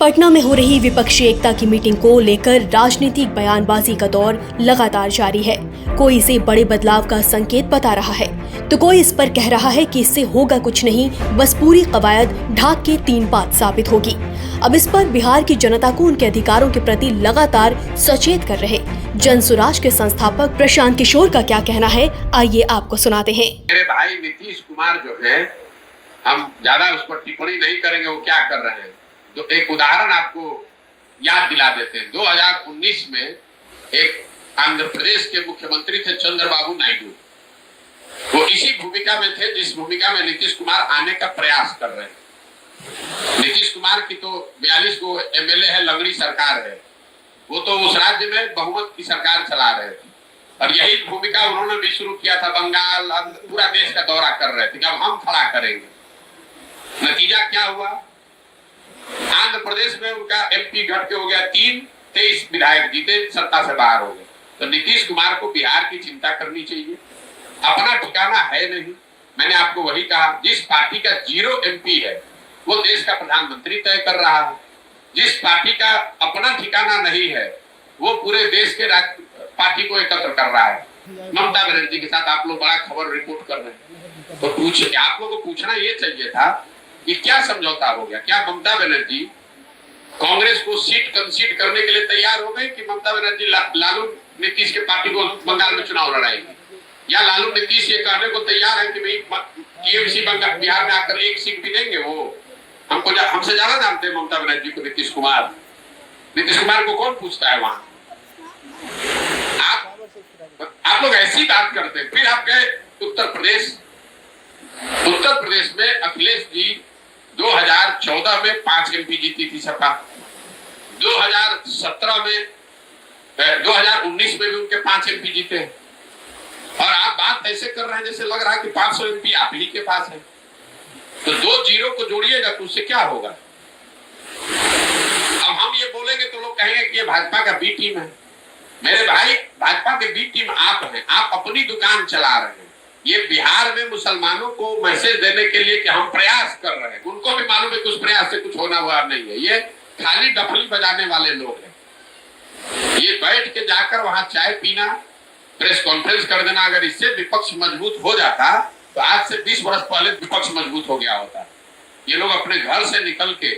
पटना में हो रही विपक्षी एकता की मीटिंग को लेकर राजनीतिक बयानबाजी का दौर लगातार जारी है। कोई इसे बड़े बदलाव का संकेत बता रहा है तो कोई इस पर कह रहा है कि इससे होगा कुछ नहीं, बस पूरी कवायद ढाक के 3 बात साबित होगी। अब इस पर बिहार की जनता को उनके अधिकारों के प्रति लगातार सचेत कर रहे जन सुराज के संस्थापक प्रशांत किशोर का क्या कहना है, आइए आपको सुनाते हैं। मेरे भाई नीतीश कुमार जो है, हम ज्यादा उस पर टिप्पणी नहीं करेंगे वो क्या कर रहे हैं। तो एक उदाहरण आपको याद दिला देते हैं। 2019 में एक आंध्र प्रदेश के मुख्यमंत्री थे चंद्रबाबू नायडू। वो इसी भूमिका में थे जिस भूमिका में नीतीश कुमार आने का प्रयास कर रहे हैं। नीतीश कुमार की तो 42 को एमएलए है, लंगड़ी सरकार है। वो तो उस राज्य में बहुमत की सरकार चला रहे थे और यही भूमिका उन्होंने भी शुरू किया था। बंगाल, पूरा देश का दौरा कर रहे थे कि अब हम खड़ा करेंगे। नतीजा क्या हुआ? आंध्र प्रदेश में उनका एमपी घट के हो गया 23 विधायक जीते, सत्ता से बाहर हो गए। तो नीतीश कुमार को बिहार की चिंता करनी चाहिए। अपना ठिकाना है नहीं। मैंने आपको वही कहा, जिस पार्टी का 0 एमपी है वो देश का प्रधानमंत्री तय कर रहा है। जिस पार्टी का अपना ठिकाना नहीं है वो पूरे देश के पार्टी को एकत्र कर रहा है। ममता बनर्जी के साथ आप लोग बड़ा खबर रिपोर्ट कर रहे हैं। तो पूछे, आप लोगों को पूछना ये चाहिए था कि क्या समझौता हो गया? क्या ममता बनर्जी कांग्रेस को सीट कंसीड करने के लिए तैयार हो गई कि ममता बनर्जी लालू नीतीश के पार्टी को बंगाल में चुनाव लड़ाएगी? या लालू नीतीश ये कहने को तैयार है कि भाई टीएमसी बंगाल बिहार में आकर 1 सीट भी देंगे? वो हमसे ज्यादा जानते हैं ममता बनर्जी को। नीतीश कुमार को कौन पूछता है वहां? आप लोग ऐसी बात करते हैं। फिर आप गए उत्तर प्रदेश में अखिलेश जी 2014 में 5 एमपी जीती थी सपा। 2019 में भी उनके 5 एमपी जीते हैं। और आप बात ऐसे कर रहे हैं जैसे लग रहा है कि 500 एमपी आप ही के पास है। तो 2 जीरो को जोड़िएगा तो उससे क्या होगा? अब हम ये बोलेंगे तो लोग कहेंगे कि ये भाजपा का बी टीम है। मेरे भाई, भाजपा के बी टीम आप हैं। आप अपनी दुकान चला रहे हैं। ये बिहार में मुसलमानों को मैसेज देने के लिए कि हम प्रयास कर रहे हैं। उनको भी मालूम है कि उस प्रयास से कुछ होना हुआ नहीं है। ये खाली डफली बजाने वाले लोग हैं। ये बैठ के जाकर वहां चाय पीना, प्रेस कॉन्फ्रेंस कर देना, अगर इससे विपक्ष मजबूत हो जाता तो आज से 20 वर्ष पहले विपक्ष मजबूत हो गया होता। ये लोग अपने घर से निकल के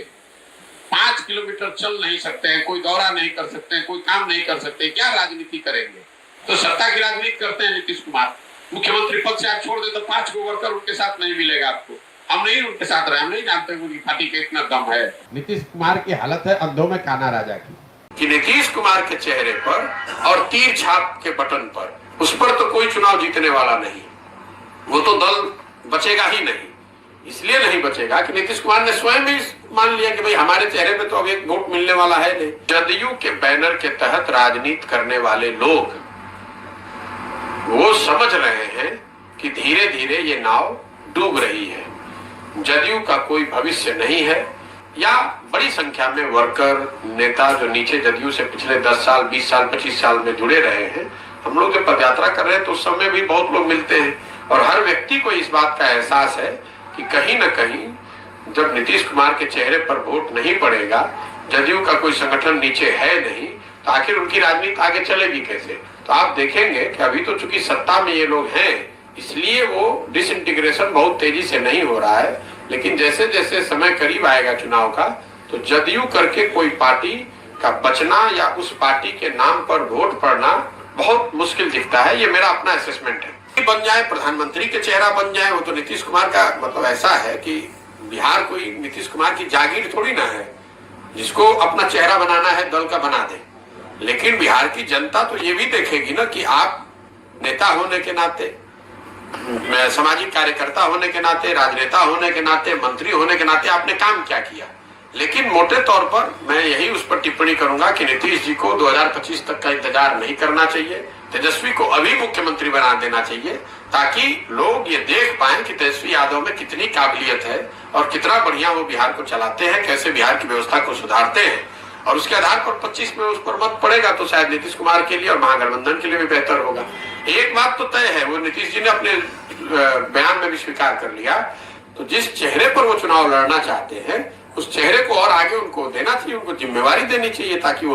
5 किलोमीटर चल नहीं सकते हैं, कोई दौरा नहीं कर सकते हैं, कोई काम नहीं कर सकते। क्या राजनीति करेंगे? तो सत्ता की राजनीति करते हैं नीतीश कुमार। मुख्यमंत्री पद से आप छोड़ दे तो 5 को वर्कर उनके साथ नहीं मिलेगा आपको। हम नहीं उनके साथ रहे, हम नहीं जानते उनकी पार्टी के इतना दम है। नीतीश कुमार की हालत है अंधों में काना राजा की, कि नीतीश कुमार के चेहरे पर और तीर छाप के बटन पर, उस पर तो कोई चुनाव जीतने वाला नहीं। वो तो दल बचेगा ही नहीं। इसलिए नहीं बचेगा कि नीतीश कुमार ने स्वयं ही मान लिया कि भाई हमारे चेहरे पे तो अब एक वोट मिलने वाला है नहीं। जदयू के बैनर के तहत राजनीति करने वाले लोग वो समझ रहे हैं कि धीरे धीरे ये नाव डूब रही है। जदयू का कोई भविष्य नहीं है। या बड़ी संख्या में वर्कर, नेता जो नीचे जदयू से पिछले 10 साल, 20 साल, 25 साल में जुड़े रहे हैं, हम लोग जब पदयात्रा कर रहे हैं तो उस समय भी बहुत लोग मिलते हैं और हर व्यक्ति को इस बात का एहसास है कि कहीं ना कहीं जब नीतीश कुमार के चेहरे पर वोट नहीं पड़ेगा, जदयू का कोई संगठन नीचे है नहीं, तो आखिर उनकी राजनीति आगे चलेगी कैसे? तो आप देखेंगे कि अभी तो चूंकि सत्ता में ये लोग हैं, इसलिए वो डिसइंटीग्रेशन बहुत तेजी से नहीं हो रहा है। लेकिन जैसे जैसे समय करीब आएगा चुनाव का, तो जदयू करके कोई पार्टी का बचना या उस पार्टी के नाम पर वोट पड़ना बहुत मुश्किल दिखता है। ये मेरा अपना असेसमेंट है। बन जाए, प्रधानमंत्री के चेहरा बन जाए, वो तो नीतीश कुमार का मतलब ऐसा है कि बिहार कोई नीतीश कुमार की जागीर थोड़ी ना है। जिसको अपना चेहरा बनाना है दल का बना दे। लेकिन बिहार की जनता तो ये भी देखेगी ना कि आप नेता होने के नाते, सामाजिक कार्यकर्ता होने के नाते, राजनेता होने के नाते, मंत्री होने के नाते आपने काम क्या किया। लेकिन मोटे तौर पर मैं यही उस पर टिप्पणी करूंगा कि नीतीश जी को 2025 तक का इंतजार नहीं करना चाहिए। तेजस्वी को अभी मुख्यमंत्री बना देना चाहिए ताकि लोग ये देख पाएं कि तेजस्वी यादव में कितनी काबिलियत है और कितना बढ़िया वो बिहार को चलाते हैं, कैसे बिहार की व्यवस्था को सुधारते हैं। और उसके आधार पर 25 में उस पर मत पड़ेगा तो शायद नीतीश कुमार के लिए और महागठबंधन के लिए भी बेहतर होगा। एक बात तो तय है, वो नीतीश जी ने अपने बयान में भी स्वीकार कर लिया, तो जिस चेहरे पर वो चुनाव लड़ना चाहते हैं उस चेहरे को और आगे उनको देना चाहिए, उनको जिम्मेवारी देनी चाहिए ताकि वो